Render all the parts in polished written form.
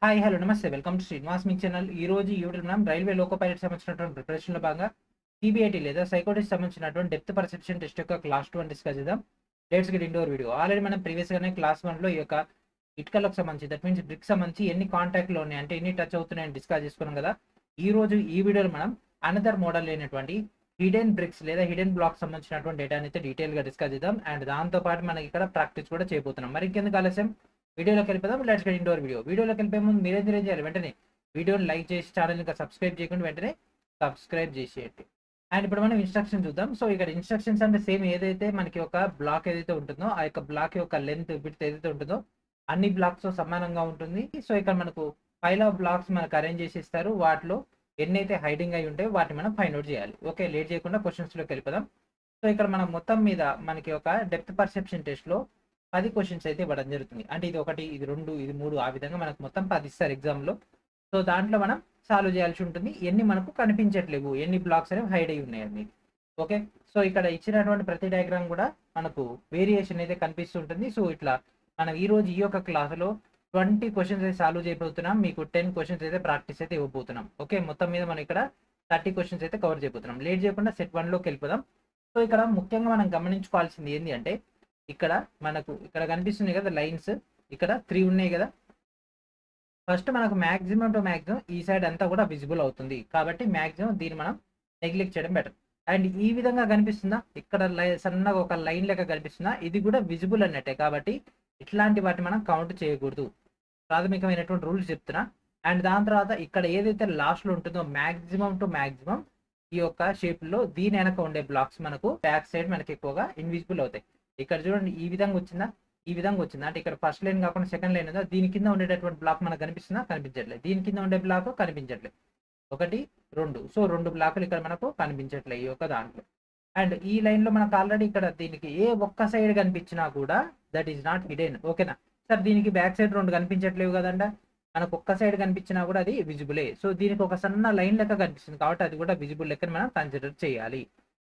Hi hello నమస్తే welcome to Srinivas me channel. ఈ రోజు ఈ వీడియోలో మనం రైల్వే లోకో పైలట్ సంబంధించినటువంటి ప్రిపరేషన్లో భాగంగా టీబీఐటీ లేదా సైకోటిక్స్ సంబంధించినటువంటి డెప్త్ పర్సెప్షన్ టెస్ట్ యొక్క క్లాస్ 2 అని డిస్కస్ చేద్దాం. Let's get into the video. Already మనం ప్రీవియస్ గానే క్లాస్ 1 లో ఈ యొక్క ఇటుకలకు సంబంధించి దట్ మీన్స్ బ్రిక్ సంబంధించి ఎన్ని కాంటాక్ట్ లో ఉన్నాయి అంటే ఎన్ని టచ్ అవుతున్నాయని డిస్కస్ చేసుకున్నాం కదా. ఈ రోజు ఈ వీడియోలో మనం అనదర్ మోడల్ అయినటువంటి హిడెన్ బ్రిక్స్ లేదా హిడెన్ బ్లాక్ సంబంధించినటువంటి డేటాని అయితే డీటెయిల్ గా డిస్కస్ చేద్దాం. అండ్ దాంతో పాటు మనకి ఇక్కడ ప్రాక్టీస్ కూడా చేయబోతున్నాం. మరి ఇంకెందుకు ఆలస్యం వీడియోలోకి వెళ్ళిపోదాం. Let's get into the video. వీడియోలోకి వెళ్ళిపోయే ముందు మీరేం చేయాలి, వెంటనే వీడియోని లైక్ చేసి ఛానల్ ఇంకా సబ్స్క్రైబ్ చేయకుండా వెంటనే సబ్స్క్రైబ్ చేసేయండి. అండ్ ఇప్పుడు మనం ఇన్స్ట్రక్షన్ చూద్దాం. సో ఇక్కడ ఇన్స్ట్రక్షన్స్ అంటే సేమ్ ఏదైతే మనకి ఒక బ్లాక్ ఏదైతే ఉంటుందో ఆ యొక్క బ్లాక్ యొక్క లెంత్ విడ్త్ ఏదైతే ఉంటుందో అన్ని బ్లాక్స్ సమానంగా ఉంటుంది. సో ఇక్కడ మనకు 5 బ్లాక్స్ మనకు అరేంజ్ చేసి ఇస్తారు. వాటిలో ఎన్నైతే హైడింగ్ అయి ఉంటాయో వాటిని మనం ఫైండ్ అవుట్ చేయాలి. ఓకే, లేట్ చేయకుండా క్వశ్చన్స్ లోకి వెళ్ళిపోదాం. సో ఇక్కడ మనం మొత్తం మీద మనకి ఒక డెప్త్ పర్సెప్షన్ టెస్ట్ లో 10 క్వశ్చన్స్ అయితే ఇవ్వడం జరుగుతుంది. అంటే ఇది 1, ఇది 2, ఇది 3 ఆ విధంగా మనకు మొత్తం 10 ఇస్తారు ఎగ్జామ్ లో. సో దాంట్లో మనం సాల్వ్ చేయాల్సి ఉంటుంది. ఎన్ని మనకు కనిపించట్లేవు, ఎన్ని బ్లాక్స్ అనేవి హైడ్ అయి ఉన్నాయి అన్ని. ఓకే, సో ఇక్కడ ఇచ్చినటువంటి ప్రతి డయాగ్రామ్ కూడా మనకు వేరియేషన్ అయితే కనిపిస్తుంటుంది. సో ఇట్లా మనం ఈ రోజు ఈ యొక్క క్లాసులో 20 క్వశ్చన్స్ అయితే సాల్వ్ చేయబోతున్నాం. మీకు 10 క్వశ్చన్స్ అయితే ప్రాక్టీస్ అయితే ఇవ్వబోతున్నాం. ఓకే, మొత్తం మీద మనం ఇక్కడ 30 క్వశ్చన్స్ అయితే కవర్ చేయబోతున్నాం. లేట్ చేయకుండా సెట్ 1 లోకి వెళ్ళిపోదాం. సో ఇక్కడ ముఖ్యంగా మనం గమనించుకోవాల్సింది ఏంటి అంటే ఇక్కడ మనకు ఇక్కడ కనిపిస్తున్నాయి కదా లైన్స్, ఇక్కడ 3 ఉన్నాయి కదా. ఫస్ట్ మనకు మాక్సిమం టు మాక్సిమం ఈ సైడ్ అంతా కూడా విజిబుల్ అవుతుంది. కాబట్టి మాక్సిమం దీన్ని మనం నెగ్లెక్ట్ చేయడం బెటర్. అండ్ ఈ విధంగా కనిపిస్తుందా, ఇక్కడ సన్నగా ఒక లైన్ లెక్క కనిపిస్తుందా, ఇది కూడా విజిబుల్ అన్నట్టే. కాబట్టి ఇట్లాంటి వాటిని మనం కౌంట్ చేయకూడదు. ప్రాథమికమైనటువంటి రూల్స్ చెప్తున్నా. అండ్ దాని తర్వాత ఇక్కడ ఏదైతే లాస్ట్ లో ఉంటుందో మాక్సిమం టు మాక్సిమం ఈ యొక్క షేప్ లో దీని వెనక ఉండే బ్లాక్స్ మనకు బ్యాక్ సైడ్ మనకి ఎక్కువగా ఇన్విజిబుల్ అవుతాయి. ఇక్కడ చూడండి ఈ విధంగా వచ్చిందా, ఈ విధంగా వచ్చిందా అంటే ఇక్కడ ఫస్ట్ లైన్ కాకుండా సెకండ్ లైన్ ఉందా, దీని కింద ఉండేటటువంటి బ్లాక్ మనకు కనిపిస్తుందా, కనిపించట్లేదు. దీని కింద ఉండే బ్లాక్ కనిపించట్లేదు. 1, 2, సో 2 బ్లాకులు ఇక్కడ మనకు కనిపించట్లేదు ఈ యొక్క దాంట్లో. అండ్ ఈ లైన్ లో మనకు ఆల్రెడీ ఇక్కడ దీనికి ఏ ఒక్క సైడ్ కనిపించినా కూడా దట్ ఈస్ నాట్ హిడెన్. ఓకేనా సార్, దీనికి బ్యాక్ సైడ్ 2 కనిపించట్లేవు కదండ, మనకు ఒక్క సైడ్ కనిపించినా కూడా అది విజిబులే. సో దీనికి ఒక సన్న లైన్ లెక్క కనిపిస్తుంది కాబట్టి అది కూడా విజిబుల్ లెక్క మనం కన్సిడర్ చేయాలి.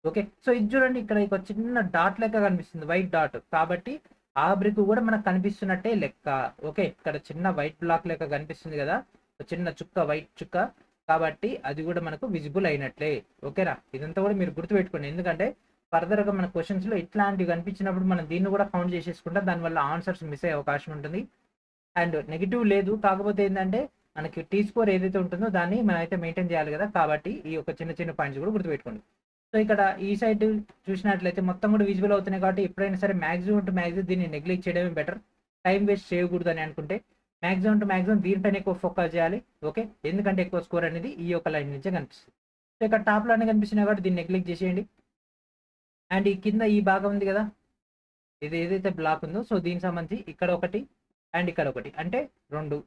ఓకే, సో ఇది చూడండి ఇక్కడ ఒక చిన్న డాట్ లెక్క కనిపిస్తుంది, వైట్ డాట్. కాబట్టి ఆ బ్రిక్ కూడా మనకు కనిపిస్తున్నట్టే లెక్క. ఓకే, ఇక్కడ చిన్న వైట్ బ్లాక్ లెక్క కనిపిస్తుంది కదా, చిన్న చుక్క వైట్ చుక్క, కాబట్టి అది కూడా మనకు విజిబుల్ అయినట్లే. ఓకేనా, ఇదంతా కూడా మీరు గుర్తుపెట్టుకోండి. ఎందుకంటే ఫర్దర్ గా మన క్వశ్చన్స్ లో ఇట్లాంటివి కనిపించినప్పుడు మనం దీన్ని కూడా కౌంట్ చేసేసుకుంటే దానివల్ల ఆన్సర్స్ మిస్ అయ్యే అవకాశం ఉంటుంది. అండ్ నెగిటివ్ లేదు, కాకపోతే ఏంటంటే మనకి టీ స్కోర్ ఏదైతే ఉంటుందో దాన్ని మనం అయితే మెయింటైన్ చేయాలి కదా. కాబట్టి ఈ యొక్క చిన్న చిన్న పాయింట్స్ కూడా గుర్తుపెట్టుకోండి. సో ఇక్కడ ఈ సైడ్ చూసినట్లయితే మొత్తం కూడా విజిబుల్ అవుతున్నాయి. కాబట్టి ఎప్పుడైనా సరే మాక్సిమం టు మాక్సిమం దీన్ని నెగ్లెక్ట్ చేయడమే బెటర్. టైం వేస్ట్ చేయకూడదు అని అనుకుంటే మాక్సిమం టు మాక్సిమం దీనిపైన ఎక్కువ ఫోకస్ చేయాలి. ఓకే, ఎందుకంటే ఎక్కువ స్కోర్ అనేది ఈ యొక్క లైన్ నుంచే కనిపిస్తుంది. సో ఇక్కడ టాప్ లోనే కనిపిస్తున్నాయి కాబట్టి దీన్ని నెగ్లెక్ట్ చేసేయండి. అండ్ ఈ కింద ఈ భాగం ఉంది కదా, ఇది ఏదైతే బ్లాక్ ఉందో సో దీనికి సంబంధించి ఇక్కడ 1 అండ్ ఇక్కడ 1 అంటే 2.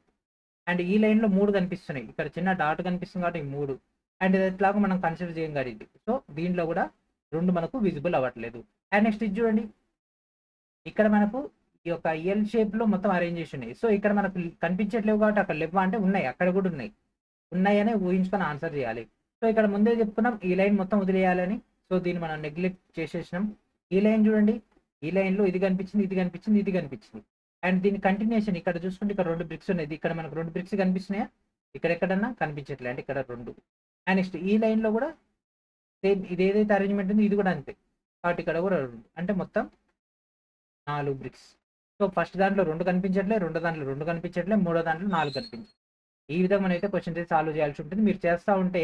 అండ్ ఈ లైన్ లో 3 కనిపిస్తున్నాయి. ఇక్కడ చిన్న డాట్ కనిపిస్తుంది కాబట్టి 3. అండ్ ఇది ఎట్లాగో మనం కన్సిడర్ చేయం కాదు ఇది. సో దీంట్లో కూడా 2 మనకు విజిబుల్ అవ్వట్లేదు. అండ్ నెక్స్ట్ ఇది చూడండి, ఇక్కడ మనకు ఈ యొక్క ఎల్ షేప్ లో మొత్తం అరేంజ్ చేసి ఉన్నాయి. సో ఇక్కడ మనకు కనిపించట్లేవు కాబట్టి అక్కడ లేవా అంటే ఉన్నాయి, అక్కడ కూడా ఉన్నాయనే ఊహించుకొని ఆన్సర్ చేయాలి. సో ఇక్కడ ముందే చెప్పుకున్నాం ఈ లైన్ మొత్తం వదిలేయాలని. సో దీన్ని మనం నెగ్లెక్ట్ చేసేసినాం. ఈ లైన్ చూడండి, ఈ లైన్ లో ఇది కనిపించింది, ఇది కనిపించింది, ఇది కనిపించింది. అండ్ దీని కంటిన్యూషన్ ఇక్కడ చూసుకుంటే ఇక్కడ 2 బ్రిక్స్ ఉన్నాయి. ఇక్కడ మనకు 2 బ్రిక్స్ కనిపిస్తున్నాయా, ఇక్కడ ఎక్కడన్నా కనిపించట్లేదు అంటే ఇక్కడ 2. అండ్ నెక్స్ట్ ఈ లైన్ లో కూడా సేమ్ ఇది ఏదైతే అరేంజ్మెంట్ ఉందో ఇది కూడా అంతే. కాబట్టి ఇక్కడ కూడా 2 అంటే మొత్తం 4 బ్రిక్స్. సో ఫస్ట్ దాంట్లో 2 కనిపించట్లేదు, రెండో దాంట్లో 2 కనిపించట్లేదు, మూడో దాంట్లో 4 కనిపించట్లేదు. ఈ విధంగా మనం అయితే క్వశ్చన్స్ అయితే సాల్వ్ చేయాల్సి ఉంటుంది. మీరు చేస్తూ ఉంటే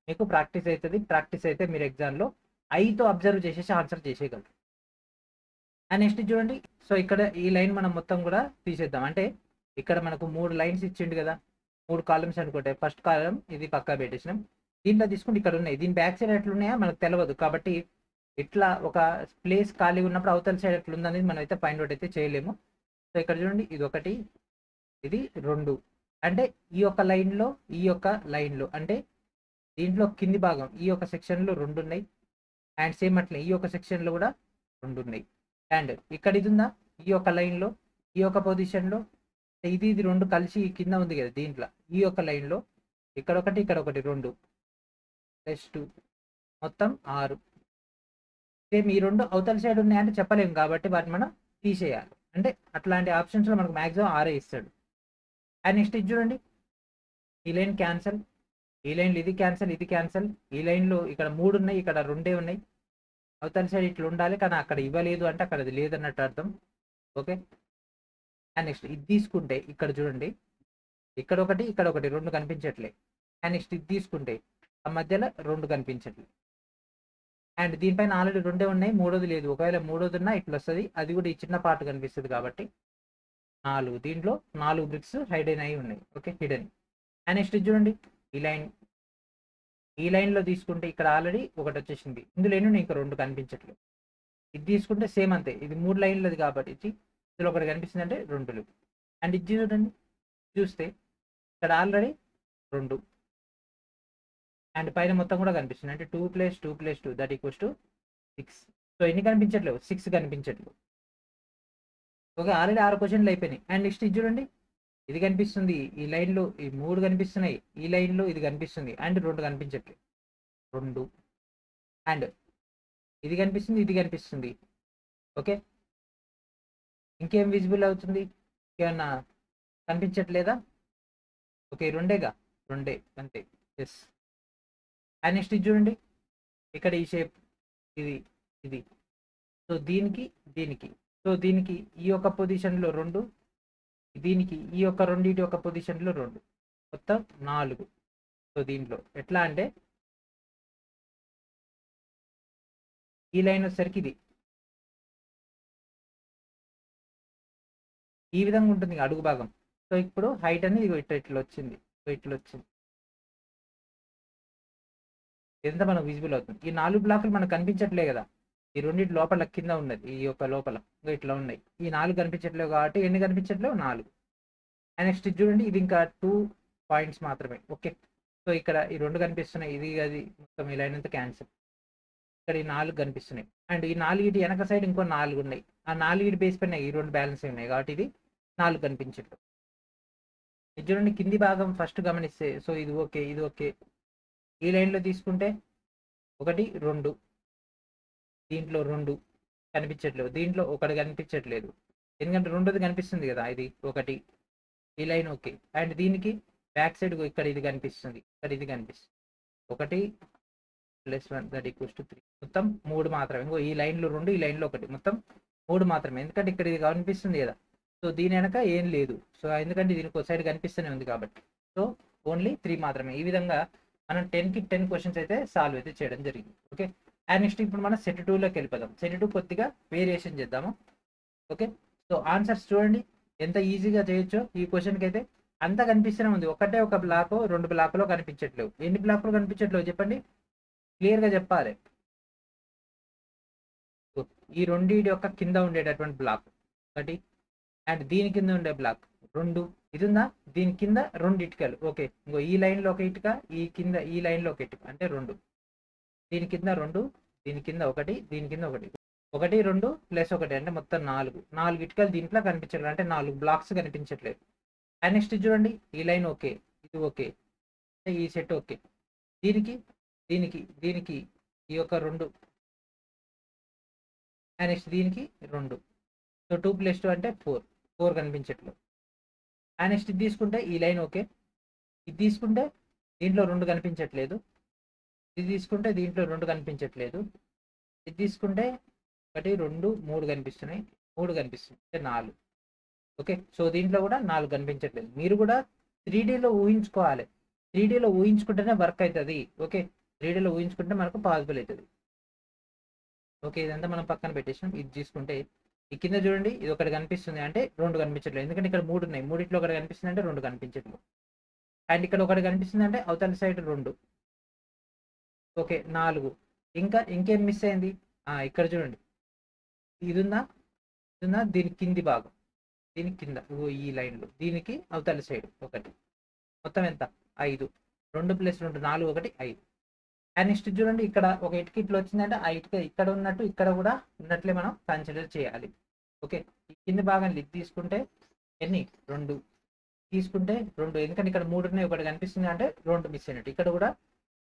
మీకు ప్రాక్టీస్ అవుతుంది. ప్రాక్టీస్ అయితే మీరు ఎగ్జామ్లో ఐతో అబ్జర్వ్ చేసేసి ఆన్సర్ చేసేయగలరు. అండ్ నెక్స్ట్ చూడండి, సో ఇక్కడ ఈ లైన్ మనం మొత్తం కూడా తీసేద్దాం. అంటే ఇక్కడ మనకు 3 లైన్స్ ఇచ్చిండు కదా, 3 కాలమ్స్ అనుకుంటే ఫస్ట్ కాలం ఇది పక్కా పెట్టేసినాం. దీంట్లో తీసుకుంటే ఇక్కడ ఉన్నాయి, దీని బ్యాక్ సైడ్ ఎట్లున్నాయో మనకు తెలియదు. కాబట్టి ఇట్లా ఒక ప్లేస్ ఖాళీ ఉన్నప్పుడు అవతల సైడ్ ఎట్లుందనేది మనం అయితే ఫైండ్ అవుట్ అయితే చేయలేము. సో ఇక్కడ చూడండి ఇది 1, ఇది 2. అంటే ఈ యొక్క లైన్లో ఈ యొక్క లైన్లో అంటే దీంట్లో కింది భాగం ఈ యొక్క సెక్షన్లో 2 ఉన్నాయి. అండ్ సేమ్ అట్లే ఈ యొక్క సెక్షన్లో కూడా 2 ఉన్నాయి. అండ్ ఇక్కడ ఇది ఉందా, ఈ యొక్క లైన్లో ఈ యొక్క పొజిషన్లో ఇది 2 కలిసి కింద ఉంది కదా, దీంట్లో ఈ యొక్క లైన్లో ఇక్కడ 1 ఇక్కడ 1 2 +2 మొత్తం 6. సేమ్ ఈ 2 అవతల సైడ్ ఉన్నాయంటే చెప్పలేము కాబట్టి వాటిని మనం తీసేయాలి. అంటే అట్లాంటి ఆప్షన్స్లో మనకు మ్యాక్సిమం 6 ఇస్తాడు. అండ్ నెక్స్ట్ ఇది చూడండి, ఈ లైన్ క్యాన్సల్, ఈ లైన్లో ఇది క్యాన్సల్, ఇది క్యాన్సల్. ఈ లైన్లో ఇక్కడ 3 ఉన్నాయి, ఇక్కడ 2 ఉన్నాయి. అవతల సైడ్ ఇట్లా ఉండాలి, కానీ అక్కడ ఇవ్వలేదు అంటే అక్కడ అది లేదన్నట్టు అర్థం. ఓకే. అండ్ నెక్స్ట్ ఇది తీసుకుంటే ఇక్కడ చూడండి, ఇక్కడ ఒకటి, ఇక్కడ ఒకటి, 2 కనిపించట్లే. అండ్ నెక్స్ట్ ఇది తీసుకుంటే ఆ మధ్యలో 2 కనిపించట్లే. అండ్ దీనిపైన ఆల్రెడీ 2 ఉన్నాయి, మూడోది లేదు. ఒకవేళ మూడోది ఉన్నా ఇట్లా వస్తుంది, అది కూడా ఈ చిన్న పార్ట్ కనిపిస్తుంది కాబట్టి 4. దీంట్లో 4 బ్రిక్స్ హైడెన్ అయి ఉన్నాయి. Okay, hidden. అండ్ నెక్స్ట్ ఇది చూడండి, ఈ లైన్, ఈ లైన్లో తీసుకుంటే ఇక్కడ ఆల్రెడీ ఒకటి వచ్చేసింది, ఇందులో ఎన్ని ఇంకా 2 కనిపించట్లేదు. ఇది తీసుకుంటే సేమ్ అంతే, ఇది 3 లైన్లది కాబట్టి ఇందులో ఒకటి కనిపిస్తుంది అంటే 2. అండ్ ఇది చూడండి, చూస్తే ఇక్కడ ఆల్రెడీ 2 అండ్ పైన మొత్తం కూడా కనిపిస్తుంది, అంటే 2 + 2 + 2 దట్ ఈక్వల్స్ టు 6. సో ఎన్ని కనిపించట్లేవు, 6 కనిపించట్లేవు. ఓకే, ఆల్రెడీ 6 క్వశ్చన్లు అయిపోయినాయి. అండ్ నెక్స్ట్ ఇది చూడండి, ఇది కనిపిస్తుంది, ఈ లైన్లో ఈ 3 కనిపిస్తున్నాయి, ఈ లైన్లో ఇది కనిపిస్తుంది అండ్ 2 కనిపించట్లేదు. 2 అండ్ ఇది కనిపిస్తుంది, ఇది కనిపిస్తుంది. ఓకే, ఇంకేం విజిబుల్ అవుతుంది, ఏమన్నా కనిపించట్లేదా? ఓకే, 2గా, 2 అంతే. ఎస్. అండ్ నెక్స్ట్ ఇది చూడండి, ఇక్కడ ఈ షేప్, ఇది ఇది. సో దీనికి దీనికి, సో దీనికి ఈ యొక్క పొజిషన్లో 2, దీనికి ఈ యొక్క రెండింటి యొక్క పొజిషన్లో 2, మొత్తం 4. సో దీంట్లో ఎట్లా అంటే ఈ లైన్ వచ్చేసరికి ఇది ఈ విధంగా ఉంటుంది అడుగు భాగం. సో ఇప్పుడు హైట్ అనేది ఇట్లా వచ్చింది, ఇట్లా వచ్చింది. ఇదంతా మనకు విజిబుల్ అవుతుంది. ఈ 4 బ్లాకులు మనకు కనిపించట్లే కదా, ఈ రెండింటి లోపల కింద ఉన్నది, ఈ యొక్క లోపల ఇట్లా ఉన్నాయి. ఈ 4 కనిపించట్లేవు కాబట్టి ఎన్ని కనిపించట్లేవు, 4. అండ్ నెక్స్ట్ చూడండి, ఇది ఇంకా 2 పాయింట్స్ మాత్రమే. ఓకే, సో ఇక్కడ ఈ 2 కనిపిస్తున్నాయి, ఇది అది మొత్తం ఈ లైన్ అంతా క్యాన్సిల్. ఇక్కడ ఈ 4 కనిపిస్తున్నాయి అండ్ ఈ 4 వెనక సైడ్ ఇంకో 4 ఉన్నాయి. ఆ 4 బేస్ పైన ఈ 2 బ్యాలెన్స్ ఉన్నాయి కాబట్టి ఇది 4 కనిపించట్లేదు. ఇది చూడండి, కింది భాగం ఫస్ట్ గమనిస్తే, సో ఇది ఓకే, ఇది ఓకే. ఈ లైన్లో తీసుకుంటే 1 2, దీంట్లో 2 కనిపించట్లేదు, దీంట్లో 1 కనిపించట్లేదు, ఎందుకంటే 2ది కనిపిస్తుంది కదా, ఇది 1. ఈ లైన్ ఓకే. అండ్ దీనికి బ్యాక్ సైడ్ ఇక్కడ ఇది కనిపిస్తుంది, ఇక్కడ ఇది కనిపిస్తుంది. 1 + 1 దట్ ఈక్వల్స్ టు 3. మొత్తం 3 మాత్రమే. ఇంకో ఈ లైన్లో 2, ఈ లైన్లో 1, మొత్తం 3 మాత్రమే. ఎందుకంటే ఇక్కడ ఇది కనిపిస్తుంది కదా, సో దీని వెనక ఏం లేదు. సో ఎందుకంటే దీనికి ఒక సైడ్ కనిపిస్తూనే ఉంది కాబట్టి, సో ఓన్లీ 3 మాత్రమే. ఈ విధంగా మనం 10కి 10 క్వశ్చన్స్ అయితే సాల్వ్ అయితే చేయడం జరిగింది. ఓకే, అండ్ నెక్స్ట్ ఇప్పుడు మనం సెట్ 2లోకి వెళ్ళిపోదాం. సెట్ 2 కొద్దిగా వేరియేషన్ చేద్దాము. ఓకే, సో ఆన్సర్స్ చూడండి ఎంత ఈజీగా చేయొచ్చో. ఈ క్వశ్చన్కి అయితే అంతా కనిపిస్తూనే ఉంది, ఒకటే ఒక బ్లాక్ 2 బ్లాక్లో కనిపించట్లేవు. ఎన్ని బ్లాక్లు కనిపించట్లేవు చెప్పండి, క్లియర్గా చెప్పాలి. ఈ రెండింటి యొక్క కింద ఉండేటటువంటి బ్లాక్ 1 అండ్ దీని కింద ఉండే బ్లాక్ 2, ఇది ఉందా, దీని కింద 2 ఇటుకలు. ఓకే, ఇంకో ఈ లైన్లో ఒక ఇటుక, ఈ కింద ఈ లైన్లో ఒక ఇటుక, అంటే 2. దీని కింద 2, దీని కింద 1, దీని కింద 1, 1 2 + 1 అంటే మొత్తం 4 ఇటుకలు దీంట్లో కనిపించట్లేదు, అంటే 4 బ్లాక్స్ కనిపించట్లేదు. అండ్ నెక్స్ట్ చూడండి, ఈ లైన్ ఓకే, ఇది ఓకే, ఈ సెట్ ఓకే. దీనికి దీనికి దీనికి ఈ యొక్క 2 అండ్ నెక్స్ట్ దీనికి 2, సో 2 + 2 అంటే 4 కనిపించట్లేదు. అండ్ నెక్స్ట్ ఇది తీసుకుంటే ఈ లైన్ ఓకే, ఇది తీసుకుంటే దీంట్లో 2 కనిపించట్లేదు, ఇది తీసుకుంటే దీంట్లో 2 కనిపించట్లేదు, ఇది తీసుకుంటే 1 2 3 కనిపిస్తున్నాయి, 3 కనిపిస్తుంది అంటే 4. ఓకే, సో దీంట్లో కూడా 4 కనిపించట్లేదు. మీరు కూడా 3Dలో ఊహించుకోవాలి, 3Dలో ఊహించుకుంటేనే వర్క్ అవుతుంది. ఓకే, 3Dలో ఊహించుకుంటే మనకు పాసిబుల్ అవుతుంది. ఓకే, ఇదంతా మనం పక్కన పెట్టేసాం. ఇది తీసుకుంటే ఈ కింద చూడండి, ఇది ఒకటి కనిపిస్తుంది అంటే 2 కనిపించట్లేదు, ఎందుకంటే ఇక్కడ 3 ఉన్నాయి, 3లో ఒకటి కనిపిస్తుంది అంటే 2 కనిపించట్లేదు. అండ్ ఇక్కడ ఒకటి కనిపిస్తుంది అంటే అవతల సైడ్ 2. ఓకే, 4. ఇంకా ఇంకేం మిస్ అయింది, ఇక్కడ చూడండి, ఇది ఉందా, దీని కింది భాగం, దీని కింద ఈ లైన్లో దీనికి అవతల సైడ్ 1, మొత్తం ఎంత 5. 2 + 2 4, 1 5. అండ్ నెక్స్ట్ చూడండి, ఇక్కడ ఒక ఇటుక ఇట్లా వచ్చిందంటే ఆ ఇటుక ఇక్కడ ఉన్నట్టు ఇక్కడ కూడా ఉన్నట్లే మనం కన్సిడర్ చేయాలి. ఓకే, ఈ కింది భాగాన్ని ఇది తీసుకుంటే ఎన్ని 2 తీసుకుంటే 2, ఎందుకంటే ఇక్కడ 3 ఉన్నాయి, 1 కనిపిస్తుంది అంటే 2 మిస్ అయినట్టు, ఇక్కడ కూడా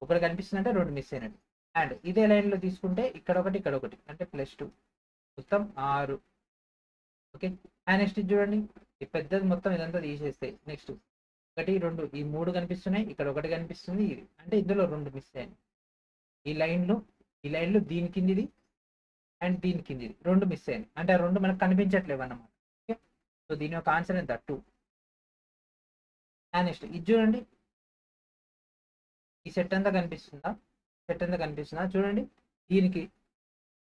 1 కనిపిస్తుంది అంటే 2 మిస్ అయినట్టు. అండ్ ఇదే లైన్లో తీసుకుంటే ఇక్కడ 1 ఇక్కడ 1 అంటే +2, మొత్తం 6. ఓకే, అండ్ నెక్స్ట్ చూడండి, ఈ పెద్దది మొత్తం ఇదంతా తీసేస్తే నెక్స్ట్ 1, 2 ఈ 3 కనిపిస్తున్నాయి. ఇక్కడ 1 కనిపిస్తుంది. ఇది అంటే ఇందులో 2 మిస్ అయ్యాయి. ఈ లైన్‌లో ఈ లైన్‌లో దీని కిందిది అండ్ దీని కిందిది 2 మిస్ అయ్యాయి. అంటే ఆ 2 మనకు కనిపించట్లేవన్నమాట. ఓకే. సో దీని యొక్క ఆన్సర్ ఎంత 2. నెక్స్ట్ ఇది చూడండి. ఈ సెట్ అంతా కనిపిస్తుందా? సెట్ అంతా కనిపిస్తుందా? చూడండి. దీనికి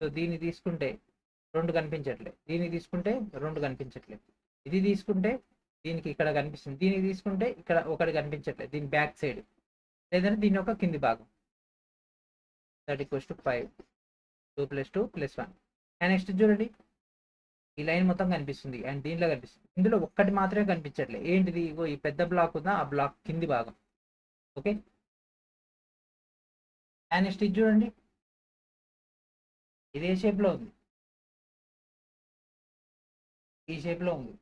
సో దీన్ని తీసుకుంటే 2 కనిపించట్లేదు. దీన్ని తీసుకుంటే 2 కనిపించట్లేదు. ఇది తీసుకుంటే దీనికి ఇక్కడ కనిపిస్తుంది. దీనికి తీసుకుంటే ఇక్కడ ఒకటి కనిపించట్లేదు. దీని బ్యాక్ సైడ్ లేదంటే దీని యొక్క కింది భాగం. That equals to 5. 2 + 2 + 1. నెక్స్ట్ చూడండి. ఈ లైన్ మొత్తం కనిపిస్తుంది అండ్ దీనిలో కనిపిస్తుంది. ఇందులో ఒక్కటి మాత్రమే కనిపించట్లేదు. ఏంటిది? ఇగో ఈ పెద్ద బ్లాక్ ఉందా? ఆ బ్లాక్ కింది భాగం. ఓకే. నెక్స్ట్ ఇది చూడండి. ఇది ఏ షేప్‌లో ఉంది? ఈ షేప్‌లో ఉంది.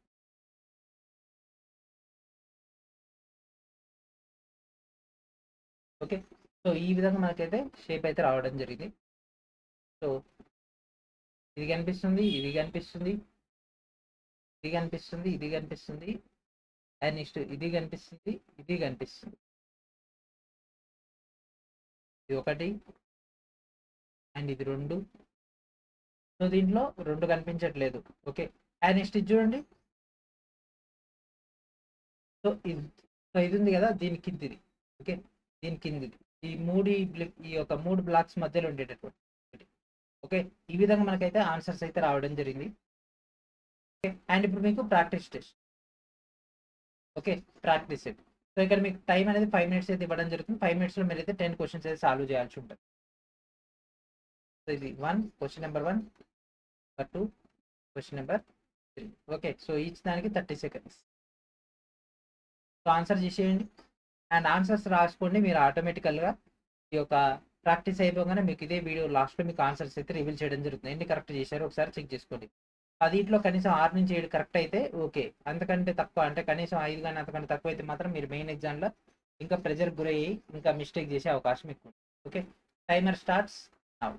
ఓకే. సో ఈ విధంగా మనకైతే షేప్ అయితే రావడం జరిగింది. సో ఇది కనిపిస్తుంది, ఇది కనిపిస్తుంది, ఇది కనిపిస్తుంది, ఇది కనిపిస్తుంది అండ్ నెక్స్ట్ ఇది కనిపిస్తుంది, ఇది కనిపిస్తుంది. ఇది 1 అండ్ ఇది 2. సో దీంట్లో 2 కనిపించట్లేదు. ఓకే. అండ్ నెక్స్ట్ ఇది చూడండి. సో ఇది ఉంది కదా దీని కిందిది. ఓకే. దీని కిందిది. ఈ యొక్క 3 బ్లాక్స్ మధ్యలో ఉండేటటువంటి. ఓకే. ఈ విధంగా మనకైతే ఆన్సర్స్ అయితే రావడం జరిగింది. ఓకే. అండ్ ఇప్పుడు మీకు practice test. Okay. Practice set. So ఇక్కడ మీకు టైం అనేది 5 మినిట్స్ అయితే ఇవ్వడం జరుగుతుంది. 5 మినిట్స్‌లో మీరైతే 10 క్వెషన్స్ అయితే సాల్వ్ చేయాల్సి ఉంటుంది. సో ఇది 1 question number 1, number 2, question number 3. Okay. So each దానికి 30 సెకండ్స్. సో ఆన్సర్ చేసేయండి. అండ్ ఆన్సర్స్ రాసుకోండి. మీరు ఆటోమేటికల్‌గా ఈ యొక్క ప్రాక్టీస్ అయిపోగానే మీకు ఇదే వీడియో లాస్ట్‌లో మీకు ఆన్సర్స్ అయితే రివీల్ చేయడం జరుగుతుంది. ఎన్ని కరెక్ట్ చేశారో ఒకసారి చెక్ చేసుకోండి. 10లో కనీసం 6-7 కరెక్ట్ అయితే ఓకే. అంతకంటే తక్కువ అంటే కనీసం 5 గాని అంతకంటే తక్కువ అయితే మాత్రం మీరు మెయిన్ ఎగ్జామ్‌లో ఇంకా ప్రెషర్‌కి గురయ్యి ఇంకా మిస్టేక్ చేసే అవకాశం ఎక్కువ. Okay. Timer starts now.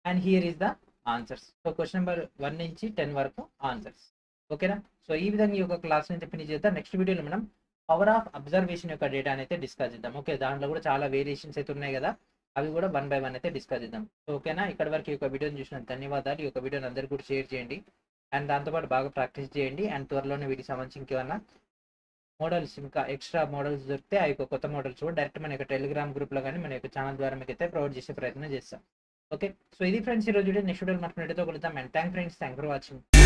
And here is the answers. So question number 1 నుంచి 10 వరకు ఆన్సర్స్. ఓకేనా? సో ఈ విధంగా ఈ యొక్క క్లాస్ అయితే ఫినిష్ చేద్దాం. నెక్స్ట్ వీడియోలో మనం పవర్ ఆఫ్ అబ్జర్వేషన్ యొక్క డేటా అయితే డిస్కస్ చేద్దాం. ఓకే, దాంట్లో కూడా చాలా వేరియేషన్స్ అయితే ఉన్నాయి కదా, అవి కూడా 1 by 1 అయితే డిస్కస్ చేద్దాం. ఓకేనా? ఇక్కడ వరకు ఈ యొక్క వీడియోని చూసినందుకు ధన్యవాదాలు. ఈ యొక్క వీడియోని అందరికీ కూడా షేర్ చేయండి అండ్ దాంతోపాటు బాగా ప్రాక్టీస్ చేయండి. అండ్ త్వరలోనే వీటికి సంబంధించి ఇంకేమన్నా మోడల్స్, ఇంకా ఎక్స్ట్రా మోడల్స్ దొరికితే ఆ యొక్క కొత్త మోడల్స్ కూడా డైరెక్ట్ మన యొక్క టెలిగ్రామ్ గ్రూప్లో కానీ మన యొక్క ఛానల్ ద్వారా మీకు అయితే ప్రొవైడ్ చేసే ప్రయత్నం చేస్తాం. ఓకే, సో ఇది ఫ్రెండ్స్ ఈరోజు వీడియో. నెక్స్ట్ వీడియో మాట్లాడేతో కలుద్దాం. And thank for watching.